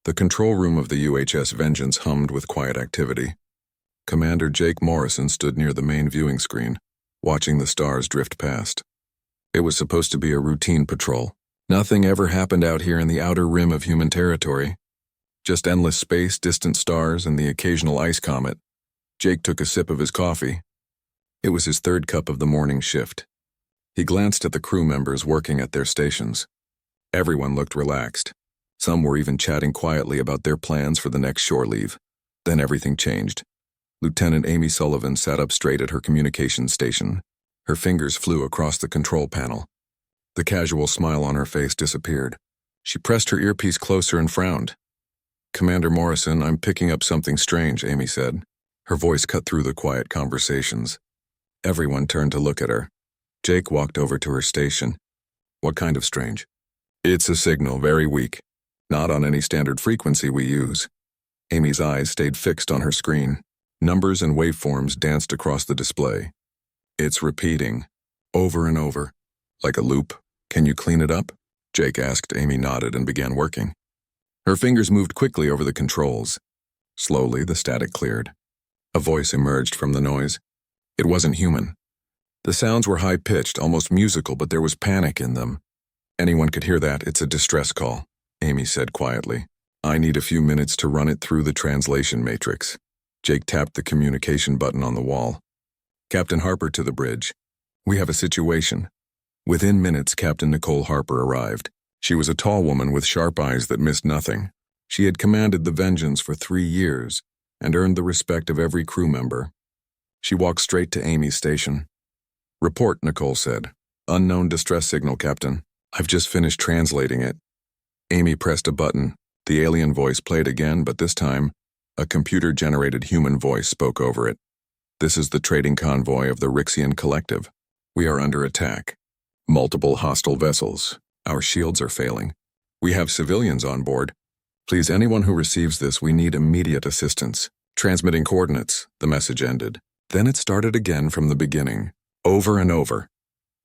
The control room of the UHS Vengeance hummed with quiet activity. Commander Jake Morrison stood near the main viewing screen, watching the stars drift past. It was supposed to be a routine patrol. Nothing ever happened out here in the outer rim of human territory. Just endless space, distant stars, and the occasional ice comet. Jake took a sip of his coffee. It was his third cup of the morning shift. He glanced at the crew members working at their stations. Everyone looked relaxed. Some were even chatting quietly about their plans for the next shore leave. Then everything changed. Lieutenant Amy Sullivan sat up straight at her communications station. Her fingers flew across the control panel. The casual smile on her face disappeared. She pressed her earpiece closer and frowned. "Commander Morrison, I'm picking up something strange," Amy said. Her voice cut through the quiet conversations. Everyone turned to look at her. Jake walked over to her station. "What kind of strange?" "It's a signal, very weak. Not on any standard frequency we use." Amy's eyes stayed fixed on her screen. Numbers and waveforms danced across the display. "It's repeating, over and over, like a loop. Can you clean it up?" Jake asked. Amy nodded and began working. Her fingers moved quickly over the controls. Slowly, the static cleared. A voice emerged from the noise. It wasn't human. The sounds were high-pitched, almost musical, but there was panic in them. "Anyone could hear that. It's a distress call," Amy said quietly. "I need a few minutes to run it through the translation matrix." Jake tapped the communication button on the wall. "Captain Harper to the bridge. We have a situation." Within minutes, Captain Nicole Harper arrived. She was a tall woman with sharp eyes that missed nothing. She had commanded the Vengeance for 3 years and earned the respect of every crew member. She walked straight to Amy's station. "Report," Nicole said. "Unknown distress signal, Captain. I've just finished translating it." Amy pressed a button. The alien voice played again, but this time, a computer-generated human voice spoke over it. "This is the trading convoy of the Rixian Collective. We are under attack. Multiple hostile vessels. Our shields are failing. We have civilians on board. Please, anyone who receives this, we need immediate assistance. Transmitting coordinates," the message ended. Then it started again from the beginning, over and over.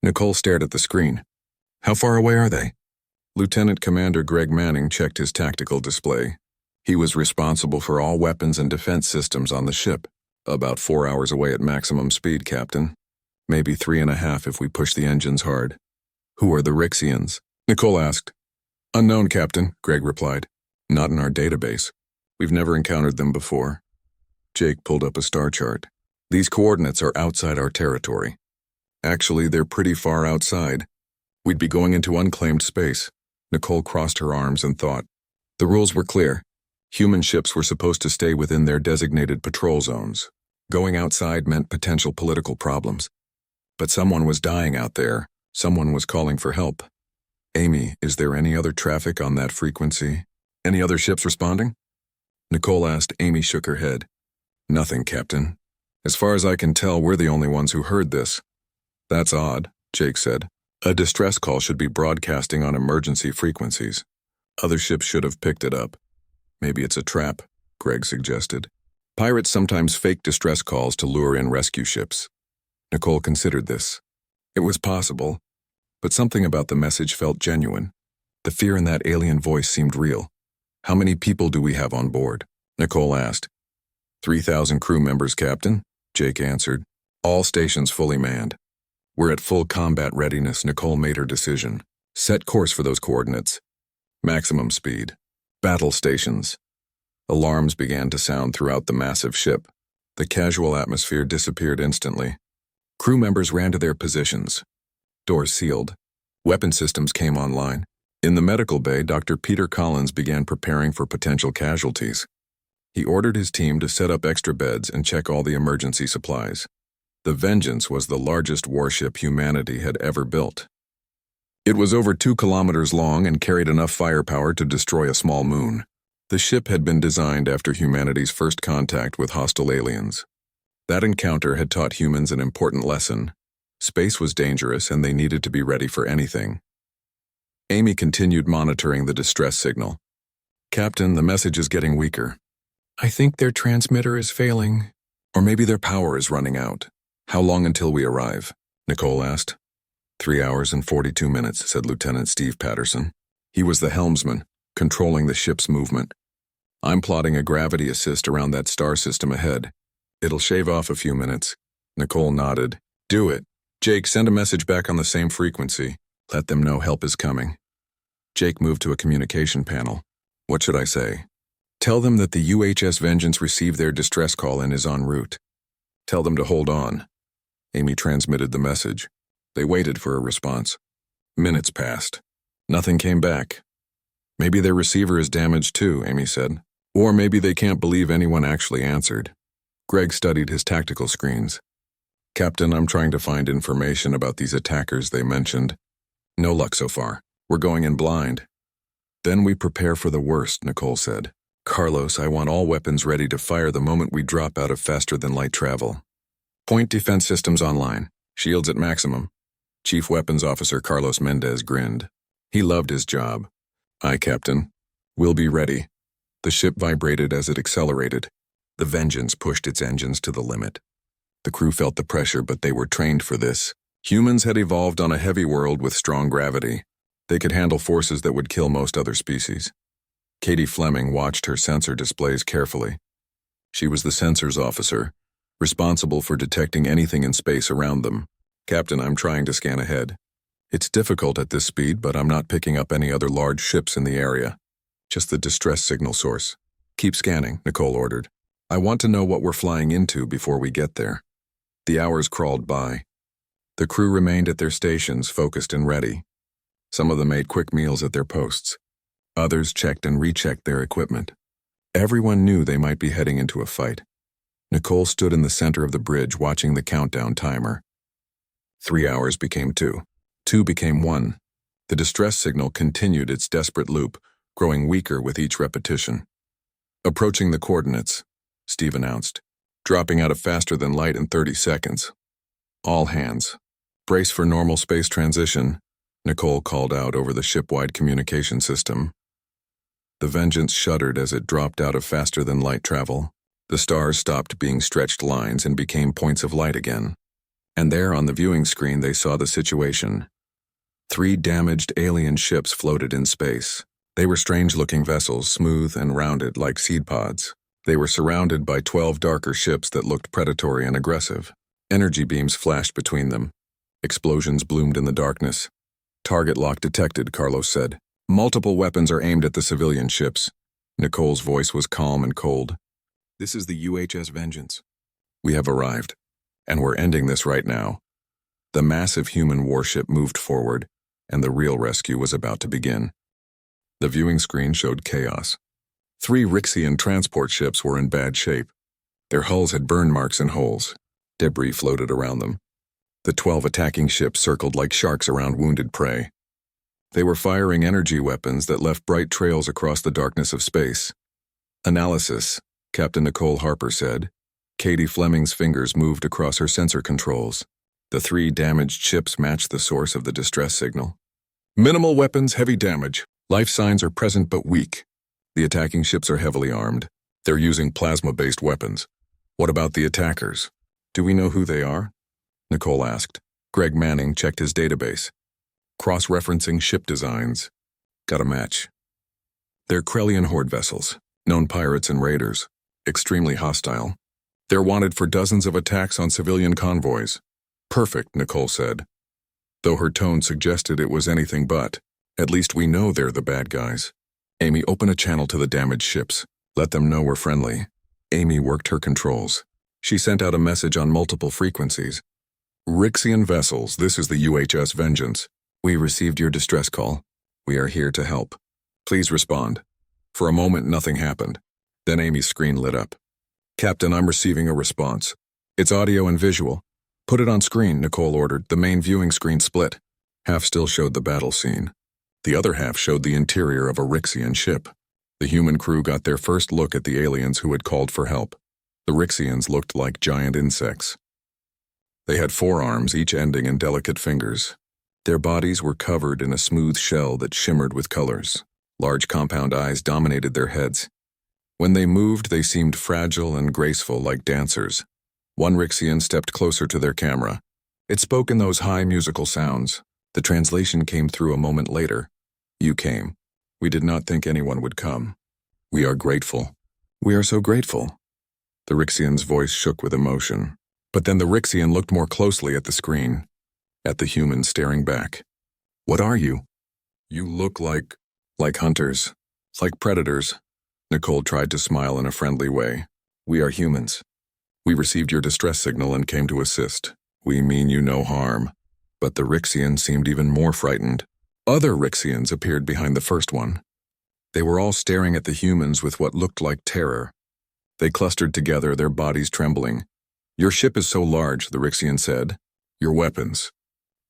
Nicole stared at the screen. "How far away are they?" Lieutenant Commander Greg Manning checked his tactical display. He was responsible for all weapons and defense systems on the ship. "About 4 hours away at maximum speed, Captain. Maybe 3.5 if we push the engines hard." "Who are the Rixians?" Nicole asked. "Unknown, Captain," Greg replied. "Not in our database. We've never encountered them before." Jake pulled up a star chart. "These coordinates are outside our territory." "Actually, they're pretty far outside. We'd be going into unclaimed space." Nicole crossed her arms and thought. The rules were clear. Human ships were supposed to stay within their designated patrol zones. Going outside meant potential political problems. But someone was dying out there. Someone was calling for help. "Amy, is there any other traffic on that frequency? Any other ships responding?" Nicole asked. Amy shook her head. "Nothing, Captain. As far as I can tell, we're the only ones who heard this." "That's odd," Jake said. "A distress call should be broadcasting on emergency frequencies. Other ships should have picked it up." "Maybe it's a trap," Greg suggested. "Pirates sometimes fake distress calls to lure in rescue ships." Nicole considered this. It was possible, but something about the message felt genuine. The fear in that alien voice seemed real. "How many people do we have on board?" Nicole asked. 3,000 crew members, Captain," Jake answered. "All stations fully manned. We're at full combat readiness." Nicole made her decision. "Set course for those coordinates. Maximum speed. Battle stations." Alarms began to sound throughout the massive ship. The casual atmosphere disappeared instantly. Crew members ran to their positions. Doors sealed. Weapon systems came online. In the medical bay, Dr. Peter Collins began preparing for potential casualties. He ordered his team to set up extra beds and check all the emergency supplies. The Vengeance was the largest warship humanity had ever built. It was over 2 kilometers long and carried enough firepower to destroy a small moon. The ship had been designed after humanity's first contact with hostile aliens. That encounter had taught humans an important lesson. Space was dangerous and they needed to be ready for anything. Amy continued monitoring the distress signal. "Captain, the message is getting weaker. I think their transmitter is failing. Or maybe their power is running out." "How long until we arrive?" Nicole asked. 3 hours and 42 minutes, said Lieutenant Steve Patterson. He was the helmsman, controlling the ship's movement. I'm plotting a gravity assist around that star system ahead. It'll shave off a few minutes. Nicole nodded. Do it. Jake, send a message back on the same frequency. Let them know help is coming. Jake moved to a communication panel. What should I say? Tell them that the UHS Vengeance received their distress call and is en route. Tell them to hold on. Amy transmitted the message. They waited for a response. Minutes passed. Nothing came back. Maybe their receiver is damaged too, Amy said. Or maybe they can't believe anyone actually answered. Greg studied his tactical screens. Captain, I'm trying to find information about these attackers they mentioned. No luck so far. We're going in blind. Then we prepare for the worst, Nicole said. Carlos, I want all weapons ready to fire the moment we drop out of faster-than-light travel. Point defense systems online. Shields at maximum. Chief Weapons Officer Carlos Mendez grinned. He loved his job. Aye, Captain. We'll be ready. The ship vibrated as it accelerated. The Vengeance pushed its engines to the limit. The crew felt the pressure, but they were trained for this. Humans had evolved on a heavy world with strong gravity. They could handle forces that would kill most other species. Katie Fleming watched her sensor displays carefully. She was the sensors officer, responsible for detecting anything in space around them. Captain, I'm trying to scan ahead. It's difficult at this speed, but I'm not picking up any other large ships in the area. Just the distress signal source. Keep scanning, Nicole ordered. I want to know what we're flying into before we get there. The hours crawled by. The crew remained at their stations, focused and ready. Some of them ate quick meals at their posts. Others checked and rechecked their equipment. Everyone knew they might be heading into a fight. Nicole stood in the center of the bridge watching the countdown timer. 3 hours became 2. 2 became 1. The distress signal continued its desperate loop, growing weaker with each repetition. Approaching the coordinates, Steve announced, dropping out of faster than light in 30 seconds. All hands. Brace for normal space transition, Nicole called out over the ship-wide communication system. The Vengeance shuddered as it dropped out of faster-than-light travel. The stars stopped being stretched lines and became points of light again. And there on the viewing screen they saw the situation. 3 damaged alien ships floated in space. They were strange-looking vessels, smooth and rounded like seed pods. They were surrounded by 12 darker ships that looked predatory and aggressive. Energy beams flashed between them. Explosions bloomed in the darkness. Target lock detected, Carlos said. Multiple weapons are aimed at the civilian ships. Nicole's voice was calm and cold. This is the UHS Vengeance. We have arrived, and we're ending this right now. The massive human warship moved forward, and the real rescue was about to begin. The viewing screen showed chaos. 3 Rixian transport ships were in bad shape. Their hulls had burn marks and holes. Debris floated around them. The 12 attacking ships circled like sharks around wounded prey. They were firing energy weapons that left bright trails across the darkness of space. Analysis, Captain Nicole Harper said. Katie Fleming's fingers moved across her sensor controls. The 3 damaged ships matched the source of the distress signal. Minimal weapons, heavy damage. Life signs are present but weak. The attacking ships are heavily armed. They're using plasma-based weapons. What about the attackers? Do we know who they are? Nicole asked. Greg Manning checked his database. Cross-referencing ship designs. Got a match. They're Krellian horde vessels, known pirates and raiders. Extremely hostile. They're wanted for dozens of attacks on civilian convoys. Perfect, Nicole said. Though her tone suggested it was anything but. At least we know they're the bad guys. Amy, open a channel to the damaged ships. Let them know we're friendly. Amy worked her controls. She sent out a message on multiple frequencies. Rixian vessels, this is the UHS Vengeance. We received your distress call. We are here to help. Please respond. For a moment, nothing happened. Then Amy's screen lit up. Captain, I'm receiving a response. It's audio and visual. Put it on screen, Nicole ordered. The main viewing screen split. Half still showed the battle scene. The other half showed the interior of a Rixian ship. The human crew got their first look at the aliens who had called for help. The Rixians looked like giant insects. They had 4 arms, each ending in delicate fingers. Their bodies were covered in a smooth shell that shimmered with colors. Large compound eyes dominated their heads. When they moved, they seemed fragile and graceful like dancers. One Rixian stepped closer to their camera. It spoke in those high musical sounds. The translation came through a moment later. You came. We did not think anyone would come. We are grateful. We are so grateful. The Rixian's voice shook with emotion. But then the Rixian looked more closely at the screen, at the human staring back. What are you? You look like hunters, like predators. Nicole tried to smile in a friendly way. We are humans. We received your distress signal and came to assist. We mean you no harm. But the Rixian seemed even more frightened. Other Rixians appeared behind the first one. They were all staring at the humans with what looked like terror. They clustered together, their bodies trembling. Your ship is so large, the Rixian said. Your weapons.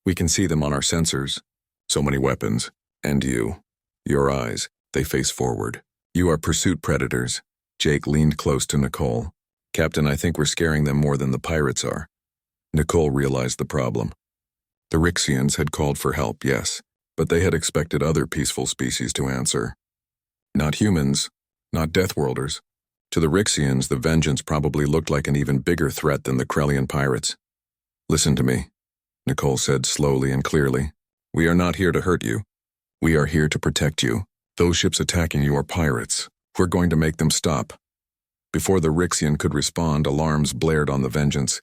We can see them on our sensors. So many weapons. And you. Your eyes. They face forward. You are pursuit predators. Jake leaned close to Nicole. Captain, I think we're scaring them more than the pirates are. Nicole realized the problem. The Rixians had called for help, yes, but they had expected other peaceful species to answer. Not humans, not Deathworlders. To the Rixians, the Vengeance probably looked like an even bigger threat than the Krellian pirates. Listen to me, Nicole said slowly and clearly. We are not here to hurt you. We are here to protect you. Those ships attacking you are pirates. We're going to make them stop. Before the Rixian could respond, alarms blared on the Vengeance.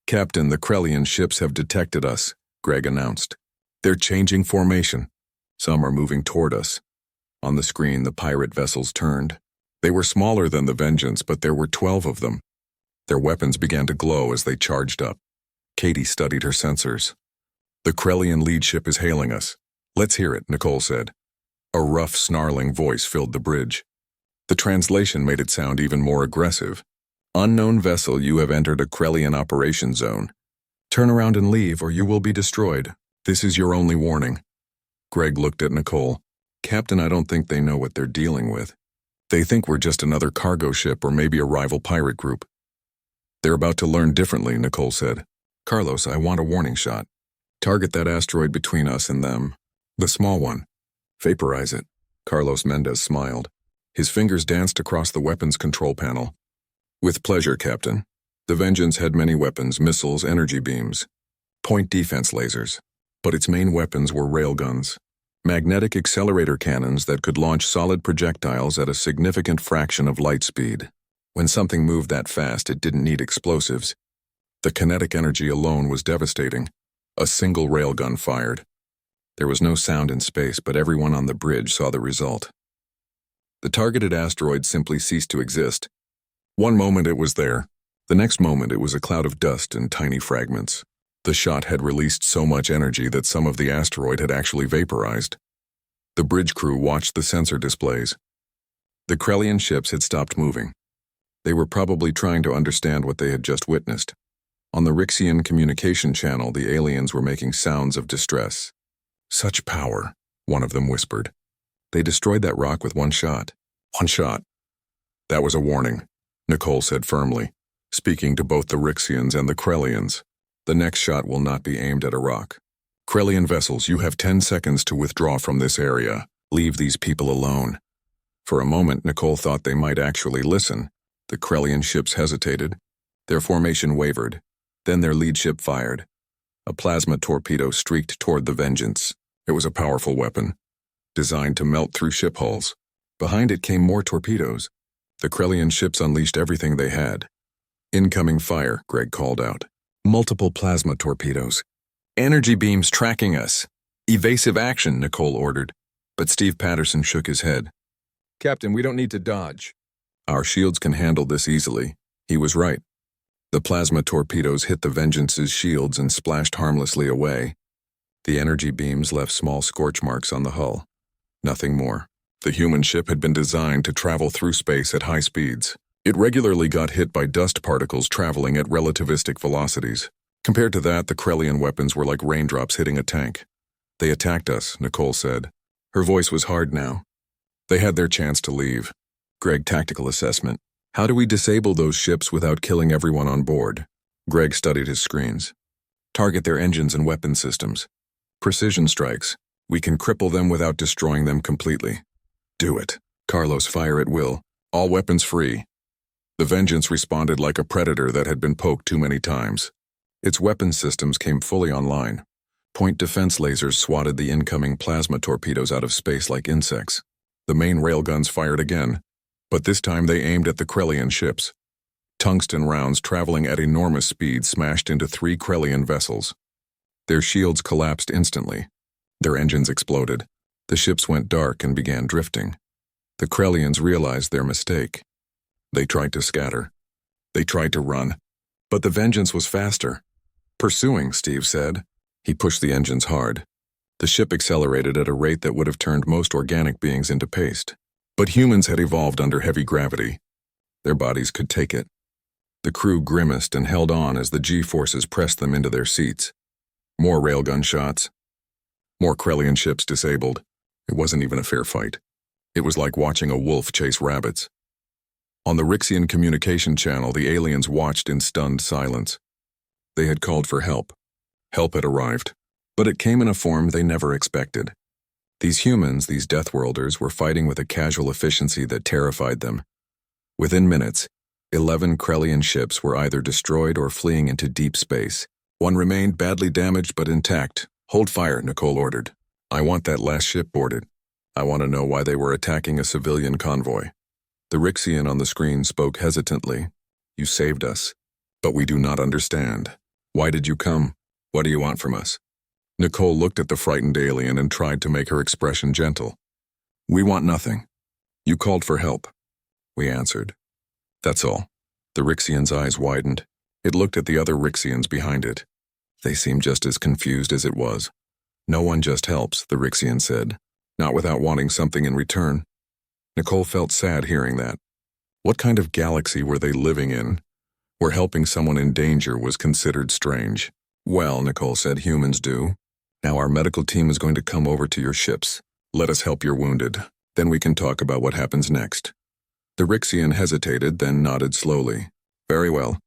Captain, the Krellian ships have detected us, Greg announced. They're changing formation. Some are moving toward us. On the screen, the pirate vessels turned. They were smaller than the Vengeance, but there were 12 of them. Their weapons began to glow as they charged up. Katie studied her sensors. The Krellian lead ship is hailing us. Let's hear it, Nicole said. A rough, snarling voice filled the bridge. The translation made it sound even more aggressive. Unknown vessel, you have entered a Krellian operation zone. Turn around and leave, or you will be destroyed. This is your only warning. Greg looked at Nicole. Captain, I don't think they know what they're dealing with. They think we're just another cargo ship or maybe a rival pirate group. They're about to learn differently, Nicole said. Carlos, I want a warning shot. Target that asteroid between us and them. The small one. Vaporize it. Carlos Mendez smiled. His fingers danced across the weapons control panel. With pleasure, Captain. The Vengeance had many weapons, missiles, energy beams, point defense lasers. But its main weapons were railguns. Magnetic accelerator cannons that could launch solid projectiles at a significant fraction of light speed. When something moved that fast, it didn't need explosives. The kinetic energy alone was devastating. A single railgun fired. There was no sound in space, but everyone on the bridge saw the result. The targeted asteroid simply ceased to exist. One moment it was there. The next moment it was a cloud of dust and tiny fragments. The shot had released so much energy that some of the asteroid had actually vaporized. The bridge crew watched the sensor displays. The Krellian ships had stopped moving. They were probably trying to understand what they had just witnessed. On the Rixian communication channel, the aliens were making sounds of distress. Such power, one of them whispered. They destroyed that rock with one shot. One shot. That was a warning, Nicole said firmly, speaking to both the Rixians and the Krellians. The next shot will not be aimed at a rock. Krellian vessels, you have 10 seconds to withdraw from this area. Leave these people alone. For a moment, Nicole thought they might actually listen. The Krellian ships hesitated. Their formation wavered. Then their lead ship fired. A plasma torpedo streaked toward the Vengeance. It was a powerful weapon, designed to melt through ship hulls. Behind it came more torpedoes. The Krellian ships unleashed everything they had. Incoming fire, Greg called out. Multiple plasma torpedoes. Energy beams tracking us. Evasive action, Nicole ordered. But Steve Patterson shook his head. Captain, we don't need to dodge. Our shields can handle this easily. He was right. The plasma torpedoes hit the Vengeance's shields and splashed harmlessly away. The energy beams left small scorch marks on the hull. Nothing more. The human ship had been designed to travel through space at high speeds. It regularly got hit by dust particles traveling at relativistic velocities. Compared to that, the Krellian weapons were like raindrops hitting a tank. They attacked us, Nicole said. Her voice was hard now. They had their chance to leave. Greg, tactical assessment. How do we disable those ships without killing everyone on board? Greg studied his screens. Target their engines and weapon systems. Precision strikes. We can cripple them without destroying them completely. Do it. Carlos, fire at will. All weapons free. The Vengeance responded like a predator that had been poked too many times. Its weapon systems came fully online. Point defense lasers swatted the incoming plasma torpedoes out of space like insects. The main railguns fired again. But this time they aimed at the Krellian ships. Tungsten rounds traveling at enormous speed smashed into 3 Krellian vessels. Their shields collapsed instantly. Their engines exploded. The ships went dark and began drifting. The Krellians realized their mistake. They tried to scatter. They tried to run. But the vengeance was faster. "Pursuing," Steve said. He pushed the engines hard. The ship accelerated at a rate that would have turned most organic beings into paste. But humans had evolved under heavy gravity. Their bodies could take it. The crew grimaced and held on as the G-forces pressed them into their seats. More railgun shots. More Krellian ships disabled. It wasn't even a fair fight. It was like watching a wolf chase rabbits. On the Rixian communication channel, the aliens watched in stunned silence. They had called for help. Help had arrived, but it came in a form they never expected. These humans, these deathworlders, were fighting with a casual efficiency that terrified them. Within minutes, 11 Krellian ships were either destroyed or fleeing into deep space. One remained badly damaged but intact. "Hold fire," Nicole ordered. "I want that last ship boarded. I want to know why they were attacking a civilian convoy." The Rixian on the screen spoke hesitantly. "You saved us, but we do not understand. Why did you come? What do you want from us?" Nicole looked at the frightened alien and tried to make her expression gentle. "We want nothing. You called for help." "We answered. That's all." The Rixian's eyes widened. It looked at the other Rixians behind it. They seemed just as confused as it was. "No one just helps," the Rixian said, "not without wanting something in return." Nicole felt sad hearing that. What kind of galaxy were they living in, where helping someone in danger was considered strange? "Well," Nicole said, "humans do. Now our medical team is going to come over to your ships. Let us help your wounded. Then we can talk about what happens next." The Rixian hesitated, then nodded slowly. "Very well.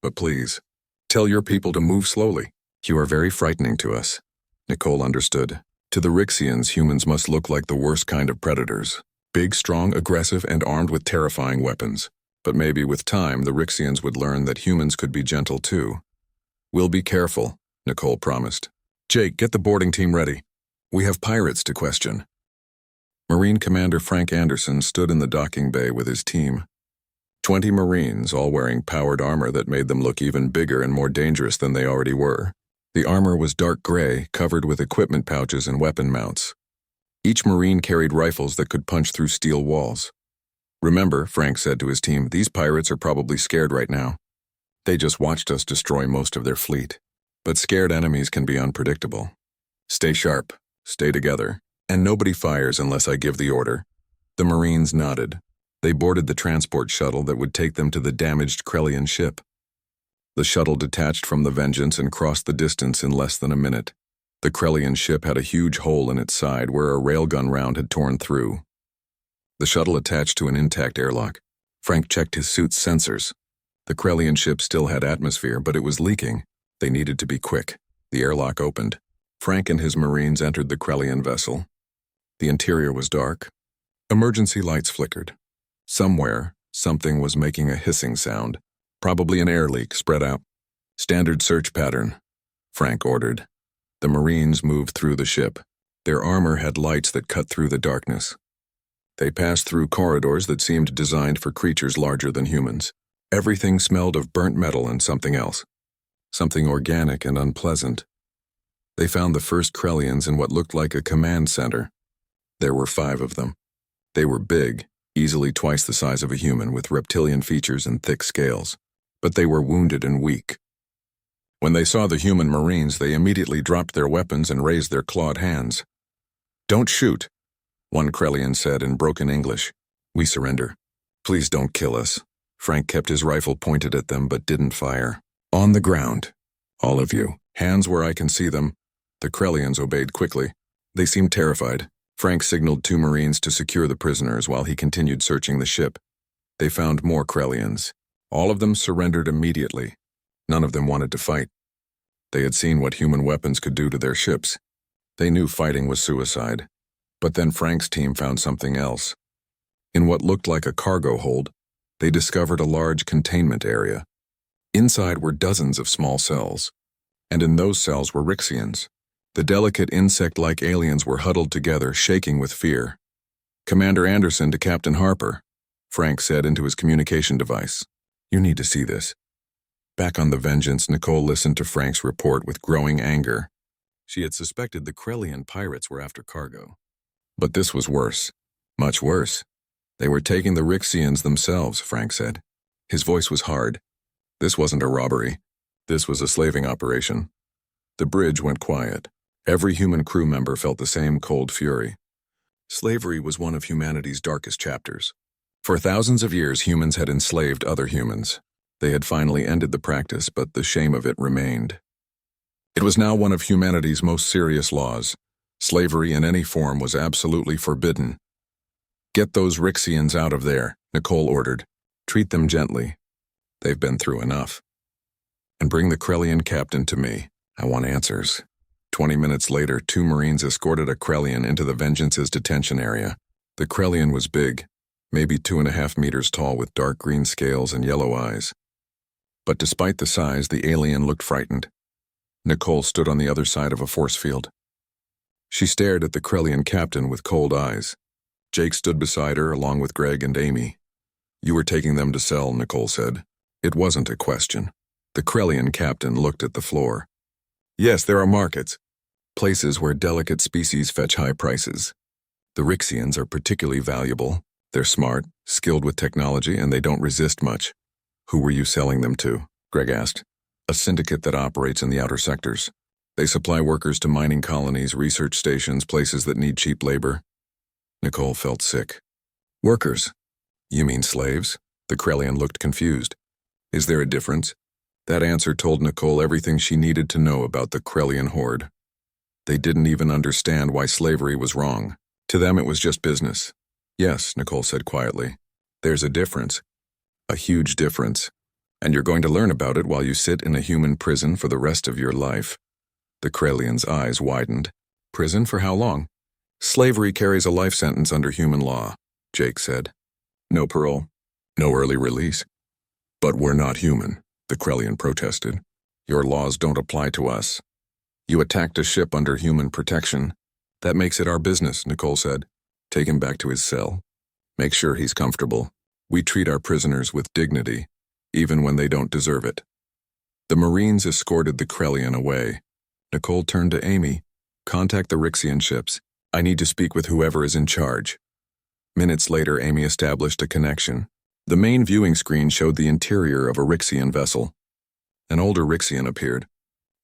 But please, tell your people to move slowly. You are very frightening to us." Nicole understood. To the Rixians, humans must look like the worst kind of predators. Big, strong, aggressive, and armed with terrifying weapons. But maybe with time, the Rixians would learn that humans could be gentle too. "We'll be careful," Nicole promised. "Jake, get the boarding team ready. We have pirates to question." Marine Commander Frank Anderson stood in the docking bay with his team. 20 Marines, all wearing powered armor that made them look even bigger and more dangerous than they already were. The armor was dark gray, covered with equipment pouches and weapon mounts. Each Marine carried rifles that could punch through steel walls. "Remember," Frank said to his team, "these pirates are probably scared right now. They just watched us destroy most of their fleet. But scared enemies can be unpredictable. Stay sharp, stay together, and nobody fires unless I give the order." The Marines nodded. They boarded the transport shuttle that would take them to the damaged Krellian ship. The shuttle detached from the Vengeance and crossed the distance in less than a minute. The Krellian ship had a huge hole in its side where a railgun round had torn through. The shuttle attached to an intact airlock. Frank checked his suit's sensors. The Krellian ship still had atmosphere, but it was leaking. They needed to be quick. The airlock opened. Frank and his Marines entered the Krellian vessel. The interior was dark. Emergency lights flickered. Somewhere, something was making a hissing sound. Probably an air leak spread out. "Standard search pattern," Frank ordered. The Marines moved through the ship. Their armor had lights that cut through the darkness. They passed through corridors that seemed designed for creatures larger than humans. Everything smelled of burnt metal and something else. Something organic and unpleasant. They found the first Krellians in what looked like a command center. There were 5 of them. They were big, easily twice the size of a human, with reptilian features and thick scales. But they were wounded and weak. When they saw the human Marines, they immediately dropped their weapons and raised their clawed hands. "Don't shoot," one Krellian said in broken English. "We surrender. Please don't kill us." Frank kept his rifle pointed at them but didn't fire. "On the ground. All of you. Hands where I can see them." The Krellians obeyed quickly. They seemed terrified. Frank signaled 2 Marines to secure the prisoners while he continued searching the ship. They found more Krellians. All of them surrendered immediately. None of them wanted to fight. They had seen what human weapons could do to their ships. They knew fighting was suicide. But then Frank's team found something else. In what looked like a cargo hold, they discovered a large containment area. Inside were dozens of small cells, and in those cells were Rixians. The delicate insect-like aliens were huddled together, shaking with fear. "Commander Anderson to Captain Harper." Frank said into his communication device. "You need to see this." Back on the Vengeance, Nicole listened to Frank's report with growing anger. She had suspected the Krellian pirates were after cargo. But this was worse. Much worse. They were taking the Rixians themselves, Frank said. His voice was hard. This wasn't a robbery. This was a slaving operation. The bridge went quiet. Every human crew member felt the same cold fury. Slavery was one of humanity's darkest chapters. For thousands of years, humans had enslaved other humans. They had finally ended the practice, but the shame of it remained. It was now one of humanity's most serious laws. Slavery in any form was absolutely forbidden. "Get those Rixians out of there," Nicole ordered. "Treat them gently. They've been through enough. And bring the Krellian captain to me. I want answers." 20 minutes later, 2 Marines escorted a Krellian into the Vengeance's detention area. The Krellian was big, maybe 2.5 meters tall with dark green scales and yellow eyes. But despite the size, the alien looked frightened. Nicole stood on the other side of a force field. She stared at the Krellian captain with cold eyes. Jake stood beside her, along with Greg and Amy. "You were taking them to sell," Nicole said. It wasn't a question. The Krellian captain looked at the floor. "Yes, there are markets. Places where delicate species fetch high prices. The Rixians are particularly valuable. They're smart, skilled with technology, and they don't resist much." "Who were you selling them to?" Greg asked. "A syndicate that operates in the outer sectors. They supply workers to mining colonies, research stations, places that need cheap labor." Nicole felt sick. "Workers? You mean slaves?" The Krellian looked confused. "Is there a difference?" That answer told Nicole everything she needed to know about the Krellian horde. They didn't even understand why slavery was wrong. To them it was just business. "Yes," Nicole said quietly. "There's a difference. A huge difference. And you're going to learn about it while you sit in a human prison for the rest of your life." The Krellian's eyes widened. "Prison for how long?" "Slavery carries a life sentence under human law," Jake said. "No parole, no early release." "But we're not human," the Krellian protested. "Your laws don't apply to us. You attacked a ship under human protection. That makes it our business," Nicole said. "Take him back to his cell. Make sure he's comfortable. We treat our prisoners with dignity, even when they don't deserve it." The Marines escorted the Krellian away. Nicole turned to Amy. "Contact the Rixian ships. I need to speak with whoever is in charge." Minutes later, Amy established a connection. The main viewing screen showed the interior of a Rixian vessel. An older Rixian appeared.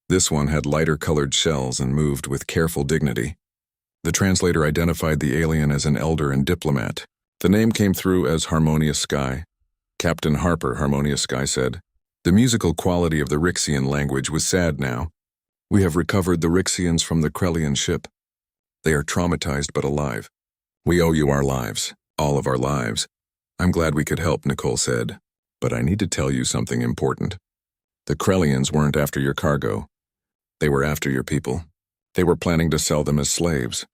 This one had lighter-colored shells and moved with careful dignity. The translator identified the alien as an elder and diplomat. The name came through as Harmonious Sky. "Captain Harper," Harmonious Sky said. The musical quality of the Rixian language was sad now. "We have recovered the Rixians from the Krellian ship. They are traumatized but alive. We owe you our lives, all of our lives." "I'm glad we could help," Nicole said. "But I need to tell you something important. The Krellians weren't after your cargo. They were after your people. They were planning to sell them as slaves."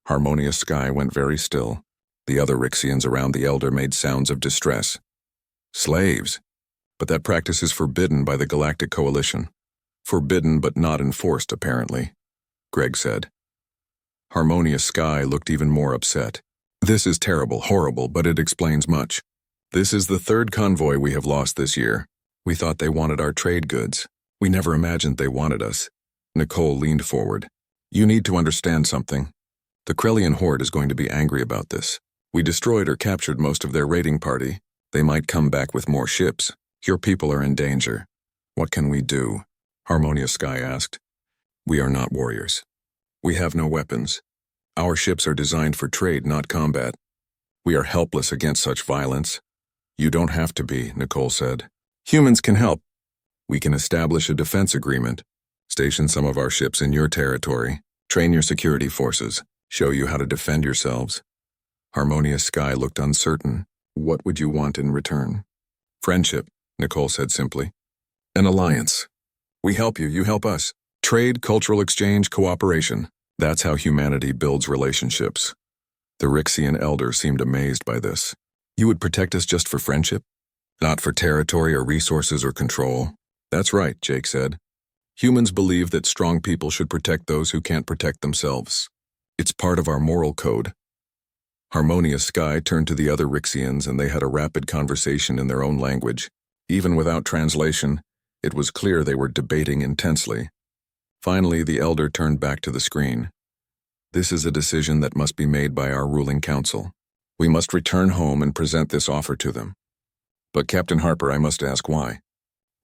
Harmonious Sky went very still. The other Rixians around the elder made sounds of distress. "Slaves? But that practice is forbidden by the Galactic Coalition." "Forbidden but not enforced, apparently," Greg said. Harmonious Sky looked even more upset. "This is terrible, horrible, but it explains much. This is the 3rd convoy we have lost this year. We thought they wanted our trade goods. We never imagined they wanted us." Nicole leaned forward. "You need to understand something. The Krellian horde is going to be angry about this. We destroyed or captured most of their raiding party. They might come back with more ships. Your people are in danger. What can we do?" Harmonious Sky asked. "We are not warriors. We have no weapons. Our ships are designed for trade, not combat. We are helpless against such violence." "You don't have to be," Nicole said. "Humans can help. We can establish a defense agreement, station some of our ships in your territory, train your security forces, show you how to defend yourselves." Harmonious Sky looked uncertain. "What would you want in return?" "Friendship," Nicole said simply. "An alliance. We help you, you help us. Trade, cultural exchange, cooperation. That's how humanity builds relationships." The Rixian elder seemed amazed by this. "You would protect us just for friendship? Not for territory or resources or control?" "That's right," Jake said. "Humans believe that strong people should protect those who can't protect themselves. It's part of our moral code." Harmonious Sky turned to the other Rixians and they had a rapid conversation in their own language. Even without translation, it was clear they were debating intensely. Finally, the elder turned back to the screen. This is a decision that must be made by our ruling council. We must return home and present this offer to them. But Captain Harper, I must ask why.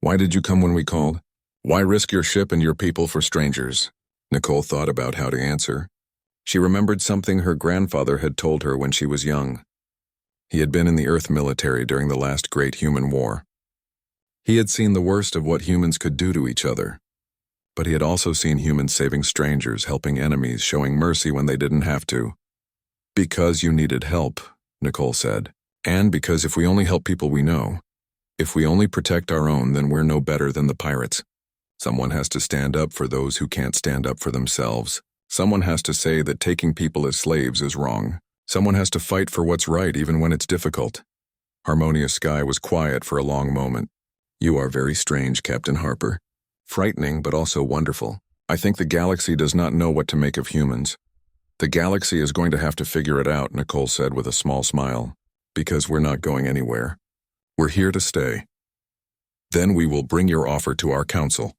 Why did you come when we called? Why risk your ship and your people for strangers? Nicole thought about how to answer. She remembered something her grandfather had told her when she was young. He had been in the Earth military during the last great human war. He had seen the worst of what humans could do to each other. But he had also seen humans saving strangers, helping enemies, showing mercy when they didn't have to. Because you needed help, Nicole said. And because if we only help people we know, if we only protect our own, then we're no better than the pirates. Someone has to stand up for those who can't stand up for themselves. Someone has to say that taking people as slaves is wrong. Someone has to fight for what's right even when it's difficult. Harmonious Sky was quiet for a long moment. You are very strange, Captain Harper. Frightening, but also wonderful. I think the galaxy does not know what to make of humans. The galaxy is going to have to figure it out, Nicole said with a small smile. Because we're not going anywhere. We're here to stay. Then we will bring your offer to our council,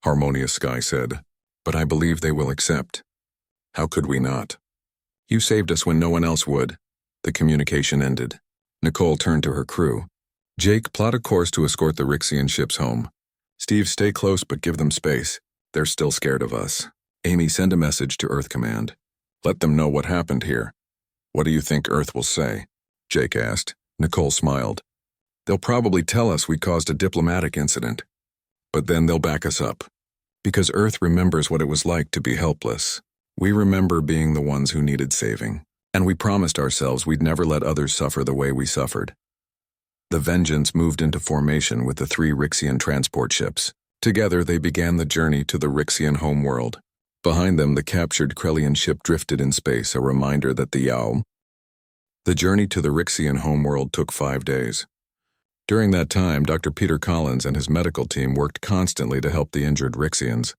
Harmonious Sky said. But I believe they will accept. How could we not? You saved us when no one else would. The communication ended. Nicole turned to her crew. Jake, plot a course to escort the Rixian ships home. Steve, stay close but give them space. They're still scared of us. Amy, send a message to Earth Command. Let them know what happened here. What do you think Earth will say? Jake asked. Nicole smiled. They'll probably tell us we caused a diplomatic incident. But then they'll back us up. Because Earth remembers what it was like to be helpless. We remember being the ones who needed saving. And we promised ourselves we'd never let others suffer the way we suffered. The Vengeance moved into formation with the 3 Rixian transport ships. Together they began the journey to the Rixian homeworld. Behind them the captured Krellian ship drifted in space, a reminder that the journey to the Rixian homeworld took 5 days. During that time, Dr. Peter Collins and his medical team worked constantly to help the injured Rixians.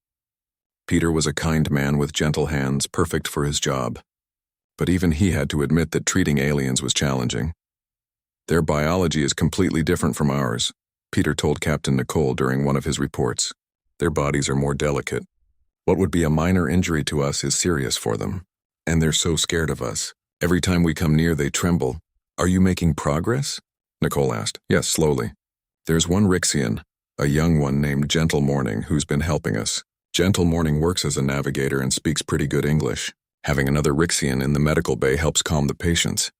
Peter was a kind man with gentle hands, perfect for his job. But even he had to admit that treating aliens was challenging. Their biology is completely different from ours, Peter told Captain Nicole during one of his reports. Their bodies are more delicate. What would be a minor injury to us is serious for them. And they're so scared of us. Every time we come near, they tremble. Are you making progress? Nicole asked. Yes, slowly. There's one Rixian, a young one named Gentle Morning, who's been helping us. Gentle Morning works as a navigator and speaks pretty good English. Having another Rixian in the medical bay helps calm the patients.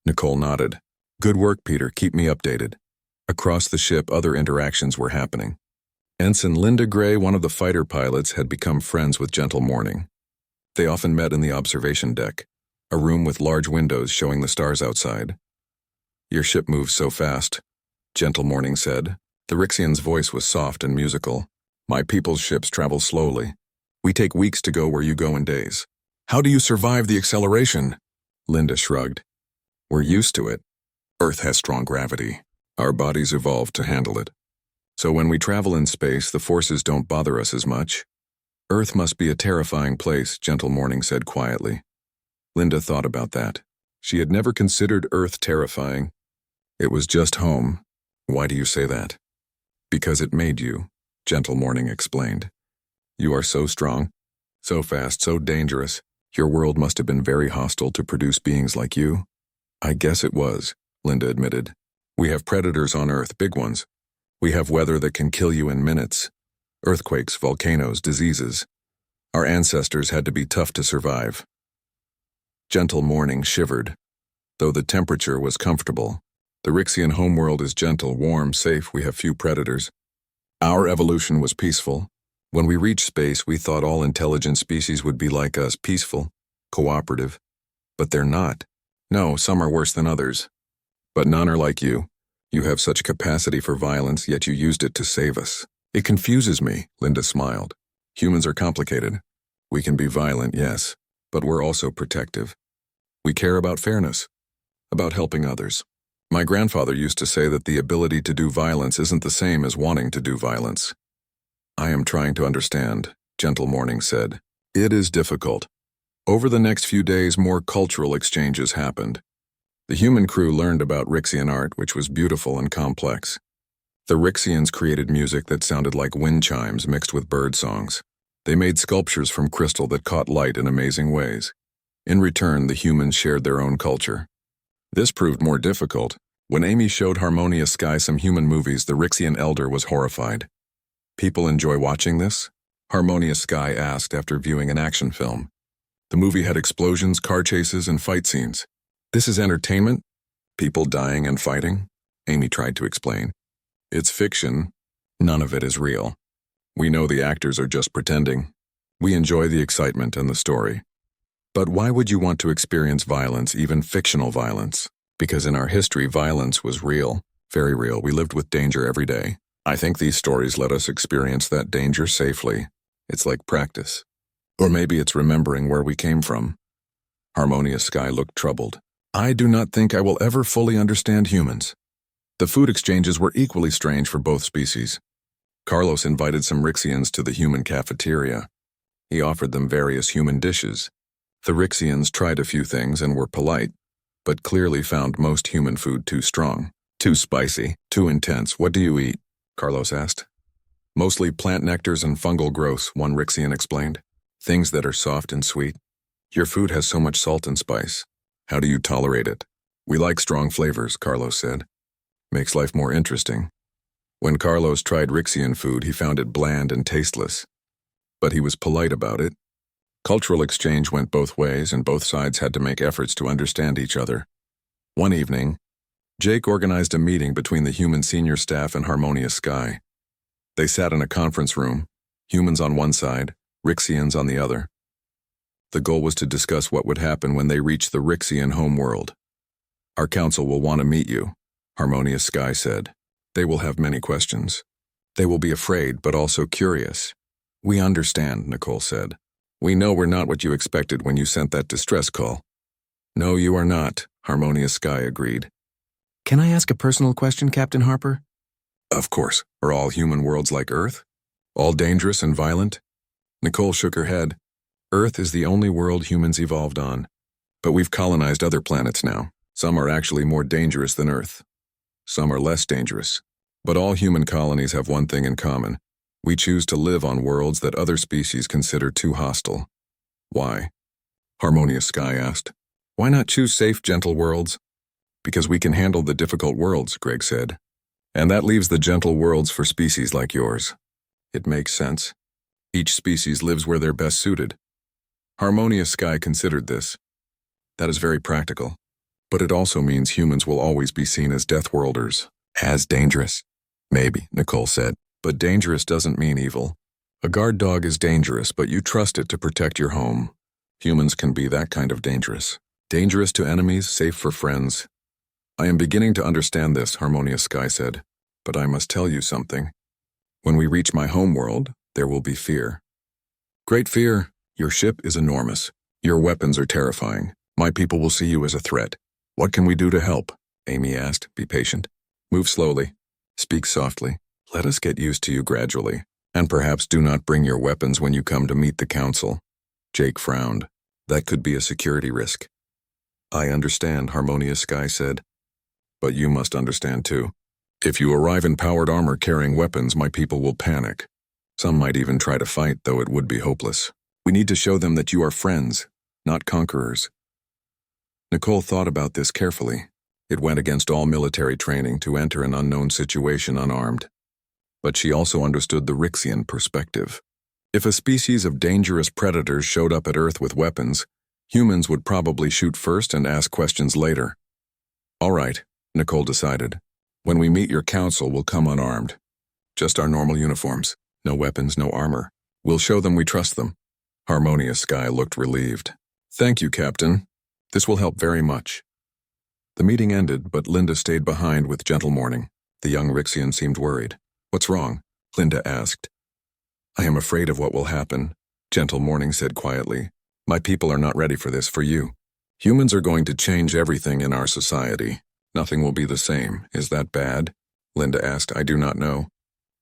Nicole nodded. Good work, Peter. Keep me updated. Across the ship, other interactions were happening. Ensign Linda Gray, one of the fighter pilots, had become friends with Gentle Morning. They often met in the observation deck, a room with large windows showing the stars outside. Your ship moves so fast, Gentle Morning said. The Rixian's voice was soft and musical. My people's ships travel slowly. We take weeks to go where you go in days. How do you survive the acceleration? Linda shrugged. We're used to it. Earth has strong gravity. Our bodies evolved to handle it. So when we travel in space, the forces don't bother us as much. Earth must be a terrifying place, Gentle Morning said quietly. Linda thought about that. She had never considered Earth terrifying. It was just home. Why do you say that? Because it made you, Gentle Morning explained. You are so strong, so fast, so dangerous. Your world must have been very hostile to produce beings like you. I guess it was, Linda admitted. We have predators on Earth, big ones. We have weather that can kill you in minutes. Earthquakes, volcanoes, diseases. Our ancestors had to be tough to survive. Gentle Morning shivered. Though the temperature was comfortable, the Rixian homeworld is gentle, warm, safe. We have few predators. Our evolution was peaceful. When we reached space, we thought all intelligent species would be like us, peaceful, cooperative. But they're not. No, some are worse than others. But none are like you. You have such capacity for violence, yet you used it to save us. It confuses me, Linda smiled. Humans are complicated. We can be violent, yes, but we're also protective. We care about fairness, about helping others. My grandfather used to say that the ability to do violence isn't the same as wanting to do violence. I am trying to understand, Gentle Morning said. It is difficult. Over the next few days, more cultural exchanges happened. The human crew learned about Rixian art, which was beautiful and complex. The Rixians created music that sounded like wind chimes mixed with bird songs. They made sculptures from crystal that caught light in amazing ways. In return, the humans shared their own culture. This proved more difficult. When Amy showed Harmonious Sky some human movies, the Rixian elder was horrified. "People enjoy watching this?" Harmonious Sky asked after viewing an action film. The movie had explosions, car chases, and fight scenes. "This is entertainment? People dying and fighting?" Amy tried to explain. "It's fiction. None of it is real. We know the actors are just pretending. We enjoy the excitement and the story. But why would you want to experience violence, even fictional violence? Because in our history, violence was real, very real. We lived with danger every day. I think these stories let us experience that danger safely. It's like practice. Or maybe it's remembering where we came from." Harmonious Sky looked troubled. "I do not think I will ever fully understand humans." The food exchanges were equally strange for both species. Carlos invited some Rixians to the human cafeteria. He offered them various human dishes. The Rixians tried a few things and were polite, but clearly found most human food too strong, too spicy, too intense. "What do you eat?" Carlos asked. "Mostly plant nectars and fungal growths," one Rixian explained. "Things that are soft and sweet. Your food has so much salt and spice. How do you tolerate it?" "We like strong flavors," Carlos said. "Makes life more interesting." When Carlos tried Rixian food, he found it bland and tasteless. But he was polite about it. Cultural exchange went both ways, and both sides had to make efforts to understand each other. One evening, Jake organized a meeting between the human senior staff and Harmonious Sky. They sat in a conference room, humans on one side, Rixians on the other. The goal was to discuss what would happen when they reach the Rixian homeworld. "Our council will want to meet you," Harmonious Sky said. "They will have many questions. They will be afraid, but also curious." "We understand," Nicole said. "We know we're not what you expected when you sent that distress call." "No, you are not," Harmonious Sky agreed. "Can I ask a personal question, Captain Harper?" "Of course. Are all human worlds like Earth? All dangerous and violent?" Nicole shook her head. "Earth is the only world humans evolved on. But we've colonized other planets now. Some are actually more dangerous than Earth. Some are less dangerous. But all human colonies have one thing in common. We choose to live on worlds that other species consider too hostile." "Why?" Harmonious Sky asked. "Why not choose safe, gentle worlds?" "Because we can handle the difficult worlds," Greg said. "And that leaves the gentle worlds for species like yours." "It makes sense. Each species lives where they're best suited." Harmonious Sky considered this. "That is very practical. But it also means humans will always be seen as deathworlders. As dangerous." "Maybe," Nicole said. "But dangerous doesn't mean evil. A guard dog is dangerous, but you trust it to protect your home. Humans can be that kind of dangerous. Dangerous to enemies, safe for friends." "I am beginning to understand this," Harmonious Sky said. "But I must tell you something. When we reach my homeworld, there will be fear. Great fear. Your ship is enormous. Your weapons are terrifying. My people will see you as a threat. What can we do to help?" Amy asked. "Be patient. Move slowly. Speak softly. Let us get used to you gradually. And perhaps do not bring your weapons when you come to meet the council." Jake frowned. "That could be a security risk." "I understand," Harmonious Sky said. "But you must understand too. If you arrive in powered armor carrying weapons, my people will panic. Some might even try to fight, though it would be hopeless. We need to show them that you are friends, not conquerors." Nicole thought about this carefully. It went against all military training to enter an unknown situation unarmed. But she also understood the Rixian perspective. If a species of dangerous predators showed up at Earth with weapons, humans would probably shoot first and ask questions later. "All right," Nicole decided. "When we meet your council, we'll come unarmed. Just our normal uniforms. No weapons, no armor. We'll show them we trust them." Harmonious Sky looked relieved. "Thank you, Captain. This will help very much." The meeting ended, but Linda stayed behind with gentle mourning. The young Rixian seemed worried. "What's wrong?" Linda asked. "I am afraid of what will happen," Gentle Mourning said quietly. "My people are not ready for this, for you. Humans are going to change everything in our society. Nothing will be the same. Is that bad?" Linda asked. "I do not know.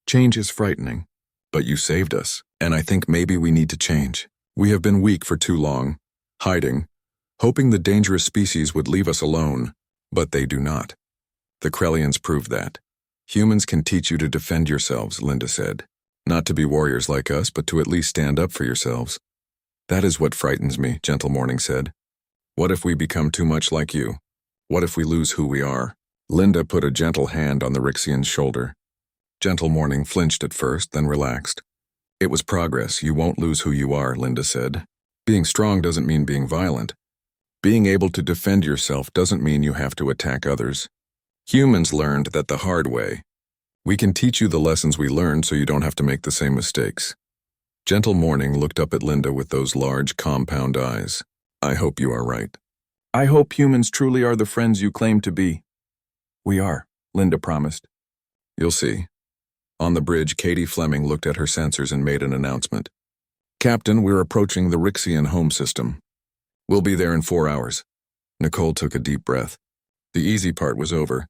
Change is frightening. But you saved us, and I think maybe we need to change. We have been weak for too long. hiding, hoping the dangerous species would leave us alone, but they do not. The Krellians proved that. Humans can teach you to defend yourselves, Linda said. Not to be warriors like us, but to at least stand up for yourselves. That is what frightens me, Gentle Morning said. What if we become too much like you? What if we lose who we are? Linda put a gentle hand on the Rixian's shoulder. Gentle Morning flinched at first, then relaxed. It was progress. You won't lose who you are, Linda said. Being strong doesn't mean being violent. Being able to defend yourself doesn't mean you have to attack others. Humans learned that the hard way. We can teach you the lessons we learned so you don't have to make the same mistakes. Gentle Morning looked up at Linda with those large, compound eyes. I hope you are right. I hope humans truly are the friends you claim to be. We are, Linda promised. You'll see. On the bridge, Katie Fleming looked at her sensors and made an announcement. Captain, we're approaching the Rixian home system. We'll be there in 4 hours. Nicole took a deep breath. The easy part was over.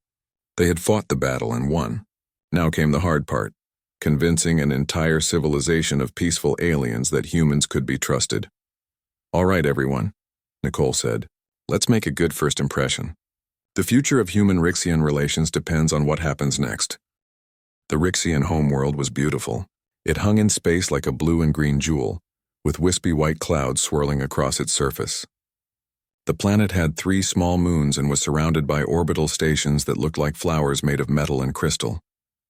They had fought the battle and won. Now came the hard part, convincing an entire civilization of peaceful aliens that humans could be trusted. All right, everyone, Nicole said. Let's make a good first impression. The future of human-Rixian relations depends on what happens next. The Rixian homeworld was beautiful. It hung in space like a blue and green jewel, with wispy white clouds swirling across its surface. The planet had 3 small moons and was surrounded by orbital stations that looked like flowers made of metal and crystal.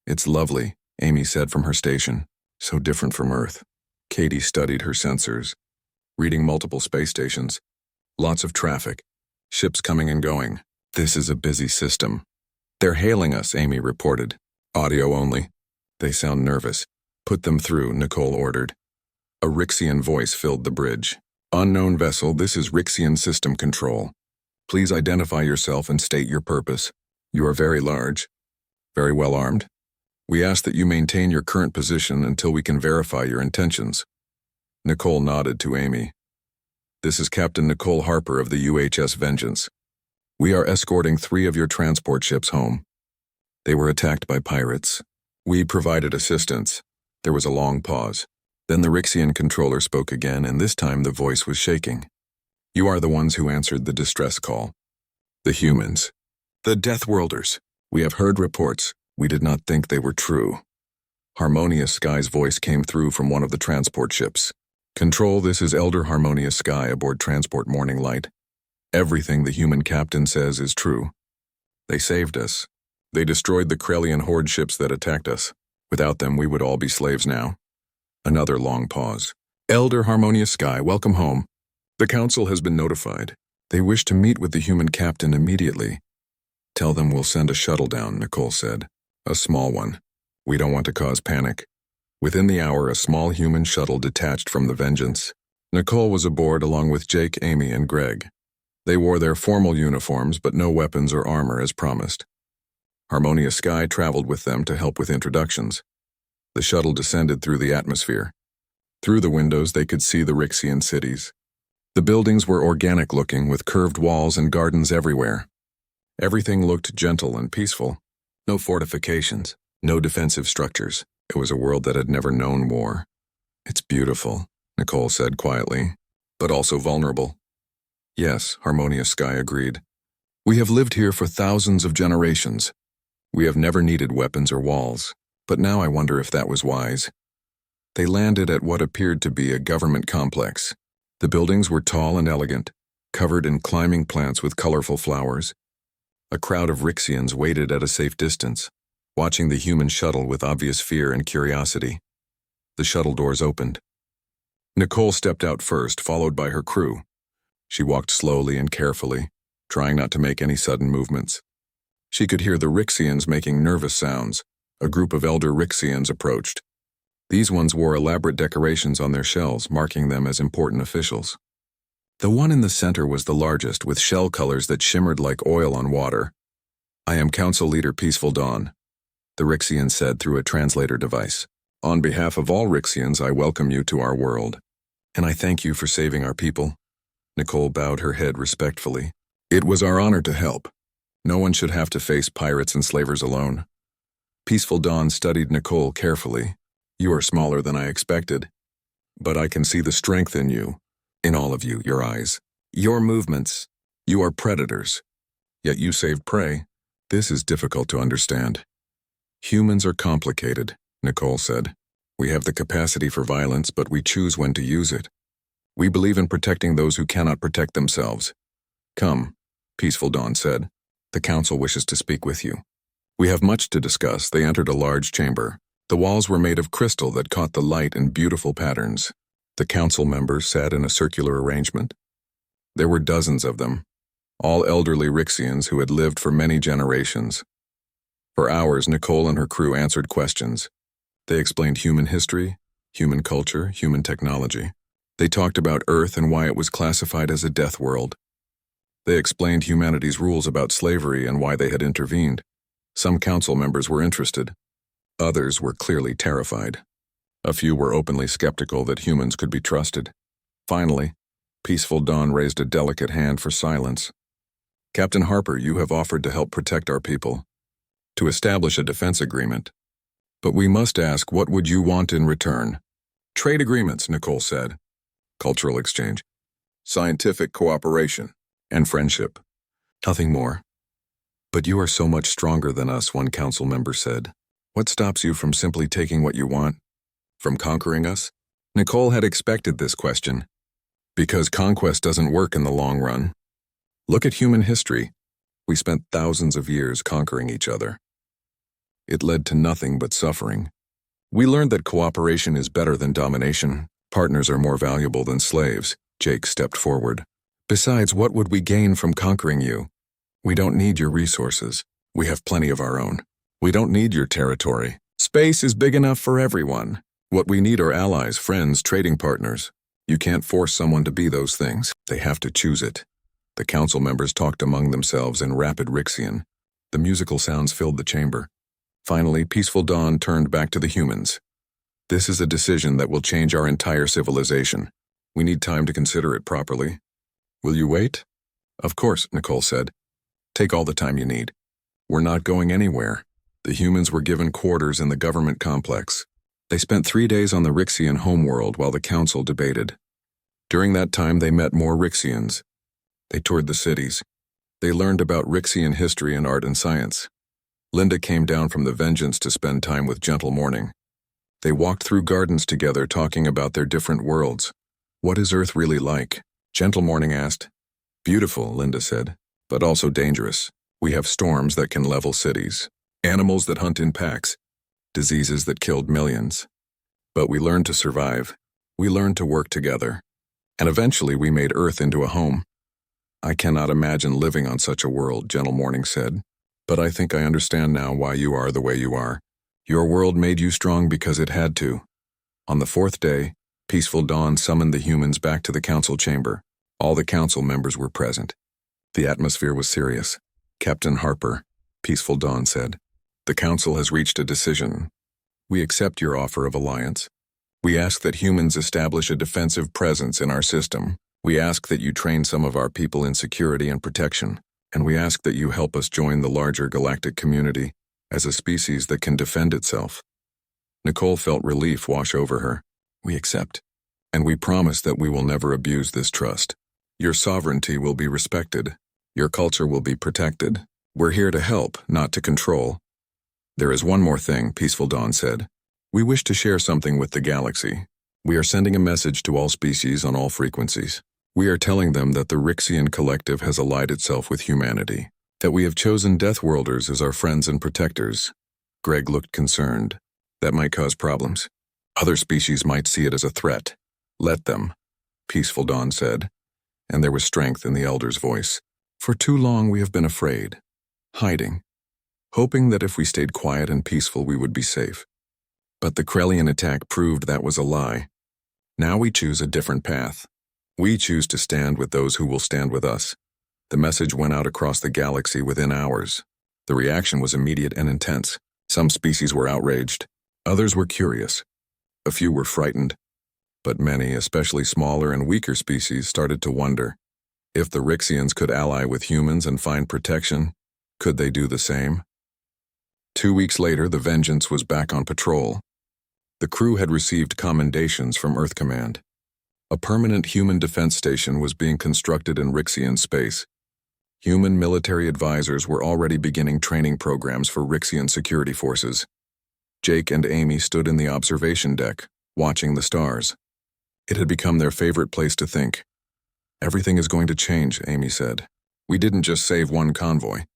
It's lovely, Amy said from her station. So different from Earth. Katie studied her sensors, reading multiple space stations. Lots of traffic. Ships coming and going. This is a busy system. They're hailing us, Amy reported. Audio only. They sound nervous. Put them through, Nicole ordered. A Rixian voice filled the bridge. Unknown vessel, this is Rixian system control. Please identify yourself and state your purpose. You are very large. Very well armed. We ask that you maintain your current position until we can verify your intentions. Nicole nodded to Amy. This is Captain Nicole Harper of the UHS Vengeance. We are escorting 3 of your transport ships home. They were attacked by pirates. We provided assistance. There was a long pause. Then the Rixian controller spoke again, and this time the voice was shaking. You are the ones who answered the distress call. The humans. The Deathworlders. We have heard reports. We did not think they were true. Harmonious Sky's voice came through from one of the transport ships. Control, this is Elder Harmonious Sky aboard Transport Morning Light. Everything the human captain says is true. They saved us. They destroyed the Krellian horde ships that attacked us. Without them, we would all be slaves now. Another long pause. Elder Harmonious Sky, welcome home. The council has been notified. They wish to meet with the human captain immediately. Tell them we'll send a shuttle down, Nicole said. A small one. We don't want to cause panic. Within the hour, a small human shuttle detached from the Vengeance. Nicole was aboard along with Jake, Amy, and Greg. They wore their formal uniforms, but no weapons or armor as promised. Harmonious Sky traveled with them to help with introductions. The shuttle descended through the atmosphere. Through the windows, they could see the Rixian cities. The buildings were organic-looking, with curved walls and gardens everywhere. Everything looked gentle and peaceful. No fortifications, no defensive structures. It was a world that had never known war. It's beautiful, Nicole said quietly, but also vulnerable. Yes, Harmonious Sky agreed. We have lived here for thousands of generations. We have never needed weapons or walls, but now I wonder if that was wise. They landed at what appeared to be a government complex. The buildings were tall and elegant, covered in climbing plants with colorful flowers. A crowd of Rixians waited at a safe distance, watching the human shuttle with obvious fear and curiosity. The shuttle doors opened. Nicole stepped out first, followed by her crew. She walked slowly and carefully, trying not to make any sudden movements. She could hear the Rixians making nervous sounds. A group of elder Rixians approached. These ones wore elaborate decorations on their shells, marking them as important officials. The one in the center was the largest, with shell colors that shimmered like oil on water. I am Council Leader Peaceful Dawn, the Rixian said through a translator device. On behalf of all Rixians, I welcome you to our world. And I thank you for saving our people. Nicole bowed her head respectfully. It was our honor to help. No one should have to face pirates and slavers alone. Peaceful Dawn studied Nicole carefully. You are smaller than I expected. But I can see the strength in you. In all of you, your eyes. Your movements. You are predators. Yet you save prey. This is difficult to understand. Humans are complicated, Nicole said. We have the capacity for violence, but we choose when to use it. We believe in protecting those who cannot protect themselves. Come, Peaceful Dawn said. The council wishes to speak with you. We have much to discuss. They entered a large chamber. The walls were made of crystal that caught the light in beautiful patterns. The council members sat in a circular arrangement. There were dozens of them, all elderly Rixians who had lived for many generations. For hours, Nicole and her crew answered questions. They explained human history, human culture, human technology. They talked about Earth and why it was classified as a death world. They explained humanity's rules about slavery and why they had intervened. Some council members were interested. Others were clearly terrified. A few were openly skeptical that humans could be trusted. Finally, Peaceful Dawn raised a delicate hand for silence. Captain Harper, you have offered to help protect our people, to establish a defense agreement. But we must ask, what would you want in return? Trade agreements, Nicole said. Cultural exchange, scientific cooperation, and friendship. Nothing more. But you are so much stronger than us, one council member said. What stops you from simply taking what you want? From conquering us? Nicole had expected this question. Because conquest doesn't work in the long run. Look at human history. We spent thousands of years conquering each other. It led to nothing but suffering. We learned that cooperation is better than domination. Partners are more valuable than slaves. Jake stepped forward. Besides, what would we gain from conquering you? We don't need your resources. We have plenty of our own. We don't need your territory. Space is big enough for everyone. What we need are allies, friends, trading partners. You can't force someone to be those things. They have to choose it. The council members talked among themselves in rapid Rixian. The musical sounds filled the chamber. Finally, Peaceful Dawn turned back to the humans. This is a decision that will change our entire civilization. We need time to consider it properly. Will you wait? Of course, Nicole said. Take all the time you need. We're not going anywhere. The humans were given quarters in the government complex. They spent 3 days on the Rixian homeworld while the council debated. During that time, they met more Rixians. They toured the cities. They learned about Rixian history and art and science. Linda came down from the Vengeance to spend time with Gentle Morning. They walked through gardens together talking about their different worlds. What is Earth really like? Gentle Morning asked. Beautiful, Linda said, but also dangerous. We have storms that can level cities, animals that hunt in packs, diseases that killed millions. But we learned to survive. We learned to work together. And eventually we made Earth into a home. I cannot imagine living on such a world, Gentle Morning said. But I think I understand now why you are the way you are. Your world made you strong because it had to. On the 4th day, Peaceful Dawn summoned the humans back to the council chamber. All the council members were present. The atmosphere was serious. Captain Harper, Peaceful Dawn said, the council has reached a decision. We accept your offer of alliance. We ask that humans establish a defensive presence in our system. We ask that you train some of our people in security and protection. And we ask that you help us join the larger galactic community as a species that can defend itself. Nicole felt relief wash over her. We accept. And we promise that we will never abuse this trust. Your sovereignty will be respected. Your culture will be protected. We're here to help, not to control. There is one more thing, Peaceful Dawn said. We wish to share something with the galaxy. We are sending a message to all species on all frequencies. We are telling them that the Rixian collective has allied itself with humanity, that we have chosen Deathworlders as our friends and protectors. Greg looked concerned. That might cause problems. Other species might see it as a threat. Let them, Peaceful Dawn said, and there was strength in the elder's voice. For too long we have been afraid, hiding, hoping that if we stayed quiet and peaceful we would be safe. But the Krellian attack proved that was a lie. Now we choose a different path. We choose to stand with those who will stand with us. The message went out across the galaxy within hours. The reaction was immediate and intense. Some species were outraged. Others were curious. A few were frightened. But many, especially smaller and weaker species, started to wonder. If the Rixians could ally with humans and find protection, could they do the same? 2 weeks later, the Vengeance was back on patrol. The crew had received commendations from Earth Command. A permanent human defense station was being constructed in Rixian space. Human military advisors were already beginning training programs for Rixian security forces. Jake and Amy stood in the observation deck, watching the stars. It had become their favorite place to think. "Everything is going to change," Amy said. "We didn't just save one convoy.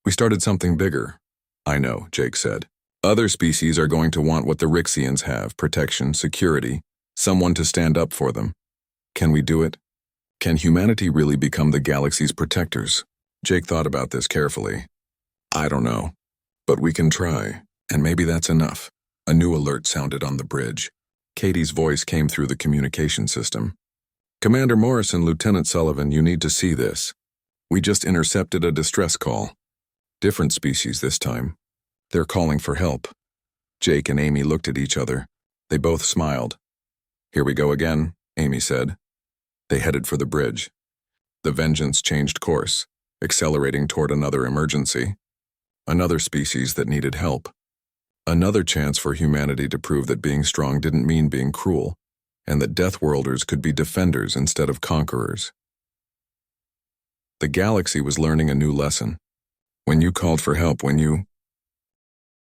We started something bigger." "I know," Jake said. "Other species are going to want what the Rixians have: protection, security, someone to stand up for them. Can we do it? Can humanity really become the galaxy's protectors?" Jake thought about this carefully. "I don't know. But we can try, and maybe that's enough." A new alert sounded on the bridge. Katie's voice came through the communication system. "Commander Morris and Lieutenant Sullivan, you need to see this. We just intercepted a distress call. Different species this time. They're calling for help." Jake and Amy looked at each other. They both smiled. "Here we go again," Amy said. They headed for the bridge. The Vengeance changed course, accelerating toward another emergency. Another species that needed help. Another chance for humanity to prove that being strong didn't mean being cruel, and that Deathworlders could be defenders instead of conquerors. The galaxy was learning a new lesson. When you called for help, when you